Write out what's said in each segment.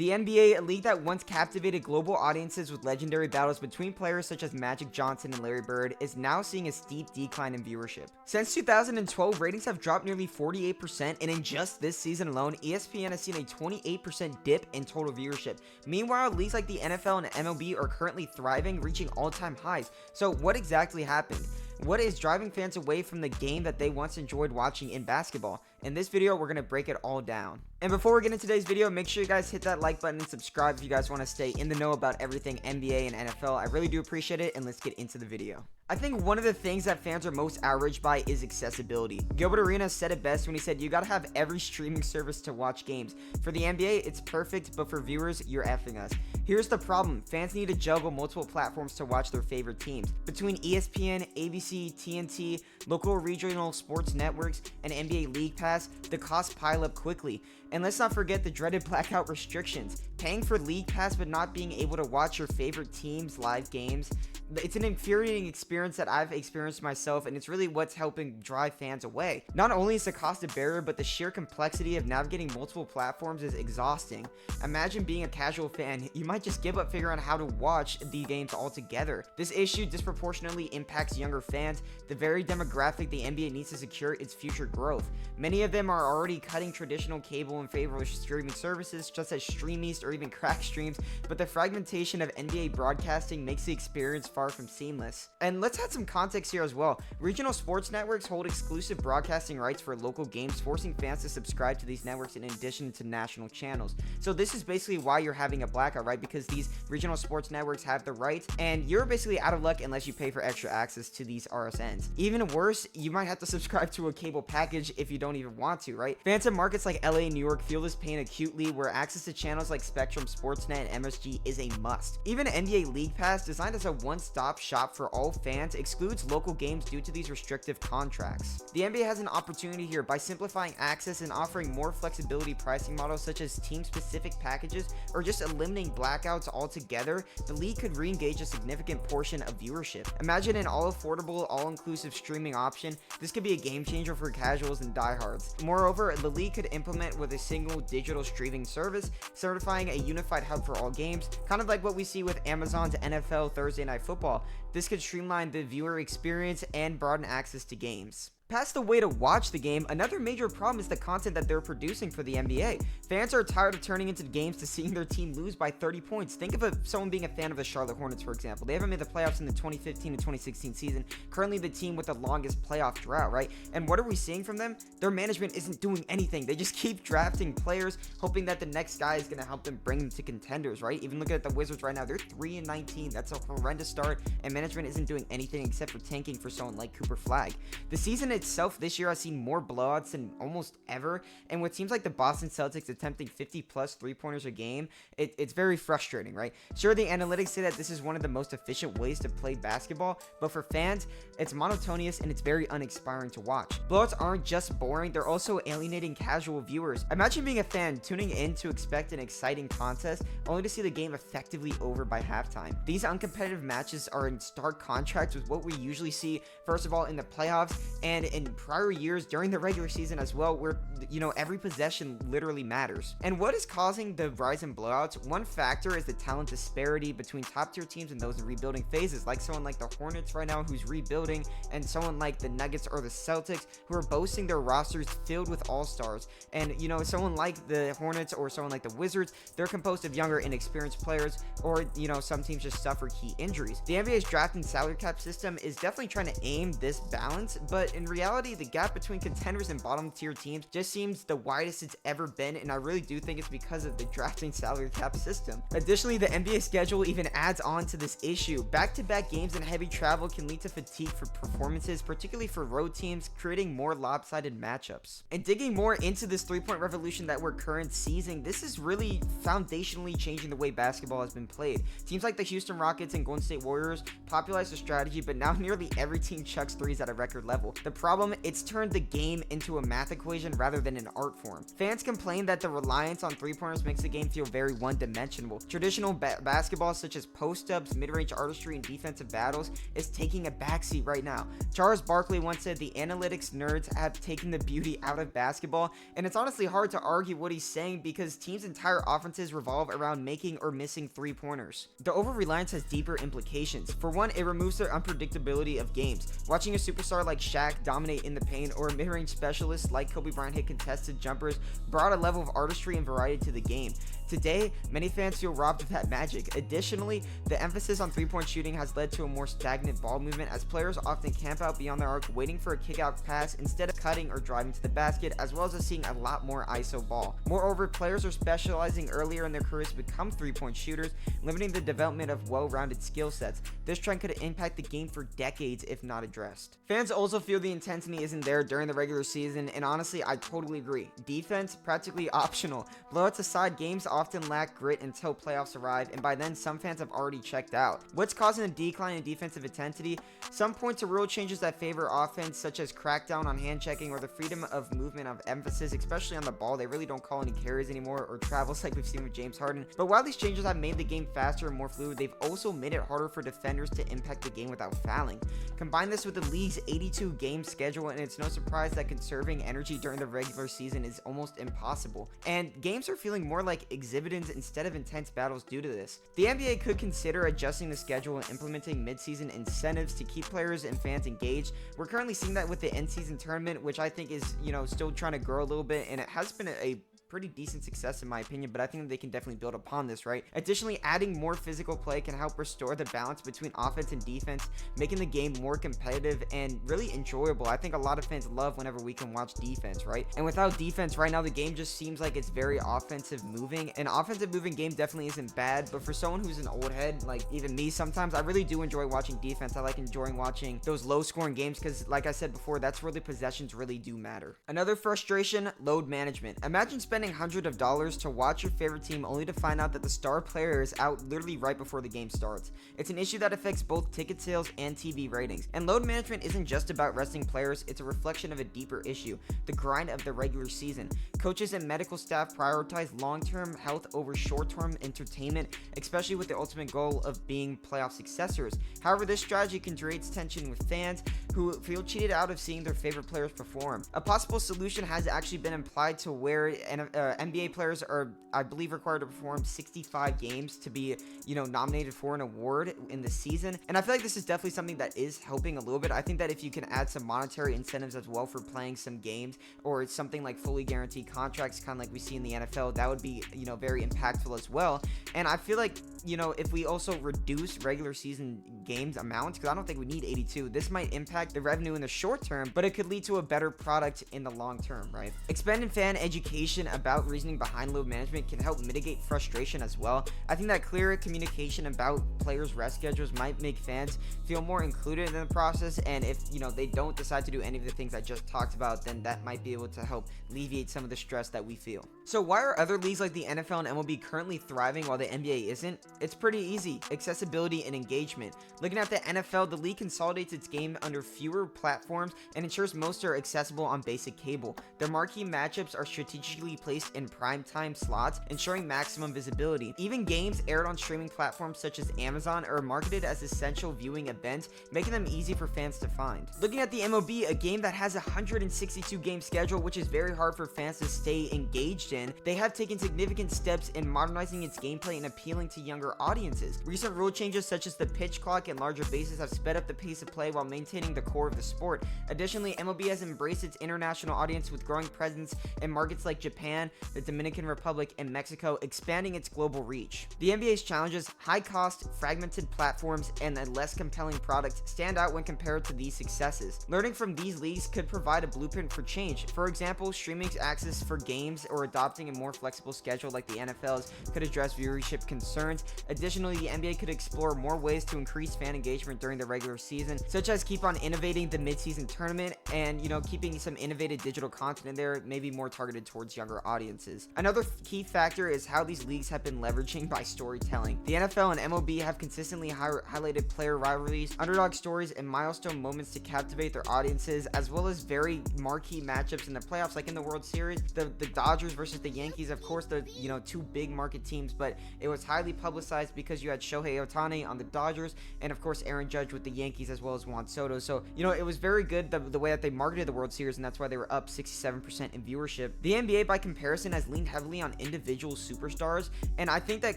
The NBA, a league that once captivated global audiences with legendary battles between players such as Magic Johnson and Larry Bird, is now seeing a steep decline in viewership. Since 2012, ratings have dropped nearly 48%, and in just this season alone, ESPN has seen a 28% dip in total viewership. Meanwhile, leagues like the NFL and MLB are currently thriving, reaching all-time highs. So what exactly happened? What is driving fans away from the game that they once enjoyed watching in basketball? In this video, we're going to break it all down. And before we get into today's video, make sure you guys hit that like button and subscribe if you guys want to stay in the know about everything NBA and NFL. I really do appreciate it, and let's get into the video. I think one of the things that fans are most outraged by is accessibility. Gilbert Arenas said it best when he said, "You gotta have every streaming service to watch games. For the NBA, it's perfect, but for viewers, you're effing us." Here's the problem. Fans need to juggle multiple platforms to watch their favorite teams. Between ESPN, ABC, TNT, local regional sports networks, and NBA League Pass, the costs pile up quickly. And let's not forget the dreaded blackout restrictions. Paying for League Pass but not being able to watch your favorite team's live games, it's an infuriating experience that I've experienced myself, and it's really what's helping drive fans away. Not only is the cost a barrier, but the sheer complexity of navigating multiple platforms is exhausting. Imagine being a casual fan, you might just give up figuring out how to watch the games altogether. This issue disproportionately impacts younger fans, the very demographic the NBA needs to secure its future growth. Many of them are already cutting traditional cable in favor of streaming services such as StreamEast or even Crack Streams, but the fragmentation of NBA broadcasting makes the experience far from seamless. And let's add some context here as well. Regional sports networks hold exclusive broadcasting rights for local games, forcing fans to subscribe to these networks in addition to national channels. So this is basically why you're having a blackout, right? Because these regional sports networks have the rights, and you're basically out of luck unless you pay for extra access to these RSNs. Even worse, you might have to subscribe to a cable package if you don't even want to, right? Fans in markets like LA and New York feel this pain acutely, where access to channels like Spectrum, Sportsnet, and MSG is a must. Even NBA League Pass, designed as a one-stop shop for all fans, excludes local games due to these restrictive contracts. The NBA has an opportunity here by simplifying access and offering more flexibility pricing models such as team-specific packages, or just eliminating blackouts altogether. The league could re-engage a significant portion of viewership. Imagine an all-affordable, all-inclusive streaming option. This could be a game changer for casuals and diehards. Moreover, the league could implement with a single digital streaming service, certifying a unified hub for all games, kind of like what we see with Amazon's NFL Thursday Night Football. This could streamline the viewer experience and broaden access to games. Past the way to watch the game, another major problem is the content that they're producing for the NBA. Fans are tired of turning into games to seeing their team lose by 30 points. Think of someone being a fan of the Charlotte Hornets, for example. They haven't made the playoffs in the 2015 to 2016 season, currently the team with the longest playoff drought, right? And what are we seeing from them? Their management isn't doing anything. They just keep drafting players, hoping that the next guy is going to help them bring them to contenders, right? Even looking at the Wizards right now, they're 3-19. That's a horrendous start, and management isn't doing anything except for tanking for someone like Cooper Flagg. The season itself this year has seen more blowouts than almost ever, and what seems like the Boston Celtics attempting 50 plus three-pointers a game, it's very frustrating, right? Sure, the analytics say that this is one of the most efficient ways to play basketball, but for fans, it's monotonous and it's very uninspiring to watch. Blowouts aren't just boring, they're also alienating casual viewers. Imagine being a fan tuning in to expect an exciting contest, only to see the game effectively over by halftime. These uncompetitive matches are in stark contrast with what we usually see, first of all, in the playoffs and in prior years during the regular season as well, where, you know, every possession literally matters. And what is causing the rise in blowouts? One factor is the talent disparity between top tier teams and those in rebuilding phases, like someone like the Hornets right now who's rebuilding, and someone like the Nuggets or the Celtics who are boasting their rosters filled with all-stars. And, you know, someone like the Hornets or someone like the Wizards, they're composed of younger, inexperienced players, or, you know, some teams just suffer key injuries. The NBA's draft and salary cap system is definitely trying to aim this balance, but in reality, the gap between contenders and bottom tier teams just seems the widest it's ever been, and I really do think it's because of the drafting salary cap system. Additionally, the NBA schedule even adds on to this issue. Back-to-back games and heavy travel can lead to fatigue for performances, particularly for road teams, creating more lopsided matchups. And digging more into this three-point revolution that we're currently seeing, this is really foundationally changing the way basketball has been played. Teams like the Houston Rockets and Golden State Warriors popularized the strategy, but now nearly every team chucks threes at a record level. The problem problem, it's turned the game into a math equation rather than an art form. Fans complain that the reliance on three-pointers makes the game feel very one-dimensional. Traditional basketball such as post-ups, mid-range artistry, and defensive battles is taking a backseat right now. Charles Barkley once said the analytics nerds have taken the beauty out of basketball, and it's honestly hard to argue what he's saying because teams' entire offenses revolve around making or missing three-pointers. The over-reliance has deeper implications. For one, it removes the unpredictability of games. Watching a superstar like Shaq dominate in the paint or a mid-range specialist like Kobe Bryant hit contested jumpers brought a level of artistry and variety to the game. Today, many fans feel robbed of that magic. Additionally, the emphasis on three-point shooting has led to a more stagnant ball movement as players often camp out beyond their arc waiting for a kick-out pass instead of cutting or driving to the basket, as well as seeing a lot more ISO ball. Moreover, players are specializing earlier in their careers to become three-point shooters, limiting the development of well-rounded skill sets. This trend could impact the game for decades if not addressed. Fans also feel the intensity isn't there during the regular season, and honestly, I totally agree. Defense, practically optional. Blowouts aside, games often lack grit until playoffs arrive, and by then some fans have already checked out. What's causing a decline in defensive intensity? Some point to rule changes that favor offense, such as crackdown on hand checking or the freedom of movement of emphasis, especially on the ball. They really don't call any carries anymore or travels like we've seen with James Harden. But while these changes have made the game faster and more fluid, they've also made it harder for defenders to impact the game without fouling. Combine this with the league's 82-game schedule, and it's no surprise that conserving energy during the regular season is almost impossible. And games are feeling more like exhibitors instead of intense battles due to this. The NBA could consider adjusting the schedule and implementing mid-season incentives to keep players and fans engaged. We're currently seeing that with the end-season tournament, which I think is, still trying to grow a little bit, and it has been a pretty decent success in my opinion, but I think they can definitely build upon this, right? Additionally, adding more physical play can help restore the balance between offense and defense, making the game more competitive and really enjoyable. I think a lot of fans love whenever we can watch defense, right? And without defense right now, the game just seems like it's very offensive moving. An offensive moving game definitely isn't bad, but for someone who's an old head, like even me, sometimes I really do enjoy watching defense. I like enjoying watching those low scoring games because, like I said before, that's where the possessions really do matter. Another frustration, load management. Imagine spending hundreds of dollars to watch your favorite team only to find out that the star player is out literally right before the game starts. It's an issue that affects both ticket sales and TV ratings. And load management isn't just about resting players, it's a reflection of a deeper issue, the grind of the regular season. Coaches and medical staff prioritize long-term health over short-term entertainment, especially with the ultimate goal of being playoff successors. However, this strategy can create tension with fans who feel cheated out of seeing their favorite players perform. A possible solution has actually been implied to where NBA players are, I believe, required to perform 65 games to be, nominated for an award in the season. And I feel like this is definitely something that is helping a little bit. I think that if you can add some monetary incentives as well for playing some games, or it's something like fully guaranteed contracts, kind of like we see in the NFL, that would be, very impactful as well. And I feel like, if we also reduce regular season games amounts, because I don't think we need 82, this might impact the revenue in the short term, but it could lead to a better product in the long term, right? Expanding fan education about reasoning behind load management can help mitigate frustration as well. I think that clearer communication about players' rest schedules might make fans feel more included in the process, and if they don't decide to do any of the things I just talked about, then that might be able to help alleviate some of the stress that we feel. So why are other leagues like the NFL and MLB currently thriving while the NBA isn't? It's pretty easy: accessibility and engagement. Looking at the NFL, the league consolidates its game under fewer platforms and ensures most are accessible on basic cable. Their marquee matchups are strategically placed in primetime slots, ensuring maximum visibility. Even games aired on streaming platforms such as Amazon are marketed as essential viewing events, making them easy for fans to find. Looking at the MLB, a game that has a 162 game schedule, which is very hard for fans to stay engaged in, they have taken significant steps in modernizing its gameplay and appealing to younger audiences. Recent rule changes such as the pitch clock and larger bases have sped up the pace of play while maintaining the core of the sport. Additionally, MLB has embraced its international audience with growing presence in markets like Japan, the Dominican Republic, and Mexico, expanding its global reach. The NBA's challenges, high cost, fragmented platforms, and a less compelling product stand out when compared to these successes. Learning from these leagues could provide a blueprint for change. For example, streaming access for games or adopting adopting a more flexible schedule like the NFL's could address viewership concerns. Additionally, the NBA could explore more ways to increase fan engagement during the regular season, such as keep on innovating the midseason tournament and, keeping some innovative digital content in there, maybe more targeted towards younger audiences. Another key factor is how these leagues have been leveraging by storytelling. The NFL and MLB have consistently highlighted player rivalries, underdog stories, and milestone moments to captivate their audiences, as well as very marquee matchups in the playoffs, like in the World Series, the Dodgers versus the Yankees. Of course, the two big market teams, but it was highly publicized because you had Shohei Ohtani on the Dodgers, and of course Aaron Judge with the Yankees, as well as Juan Soto. So it was very good the way that they marketed the World Series, and that's why they were up 67% in viewership. The NBA, by comparison, has leaned heavily on individual superstars, and I think that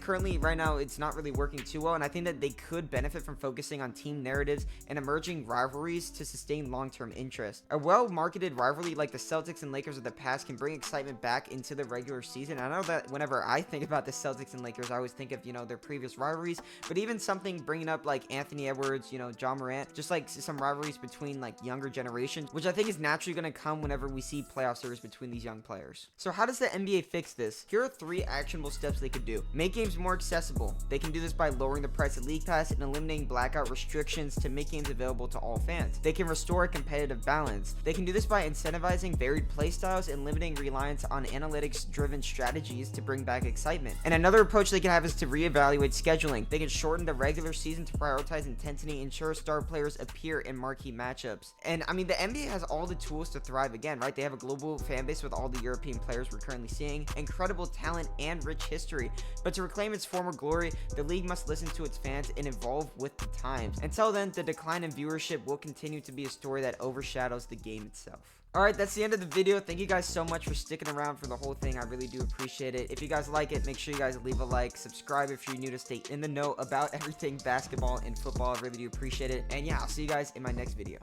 currently right now it's not really working too well, and I think that they could benefit from focusing on team narratives and emerging rivalries to sustain long-term interest. A well-marketed rivalry like the Celtics and Lakers of the past can bring excitement back into the regular season. I know that whenever I think about the Celtics and Lakers, I always think of their previous rivalries, but even something bringing up like Anthony Edwards, John Morant, just like some rivalries between like younger generations, which I think is naturally going to come whenever we see playoff series between these young players. So how does the NBA fix this? Here are 3 actionable steps they could do. Make games more accessible. They can do this by lowering the price of League Pass and eliminating blackout restrictions to make games available to all fans. They can restore a competitive balance. They can do this by incentivizing varied playstyles and limiting reliance on analytics-driven strategies to bring back excitement. And another approach they can have is to reevaluate scheduling. They can shorten the regular season to prioritize intensity, ensure star players appear in marquee matchups. And I mean, the NBA has all the tools to thrive again, right? They have a global fan base with all the European players we're currently seeing, incredible talent, and rich history. But to reclaim its former glory, the league must listen to its fans and evolve with the times. Until then, the decline in viewership will continue to be a story that overshadows the game itself. Alright, that's the end of the video. Thank you guys so much for sticking around for the whole thing. I really do appreciate it. If you guys like it, make sure you guys leave a like, subscribe if you're new to stay in the know about everything basketball and football. I really do appreciate it. And yeah, I'll see you guys in my next video.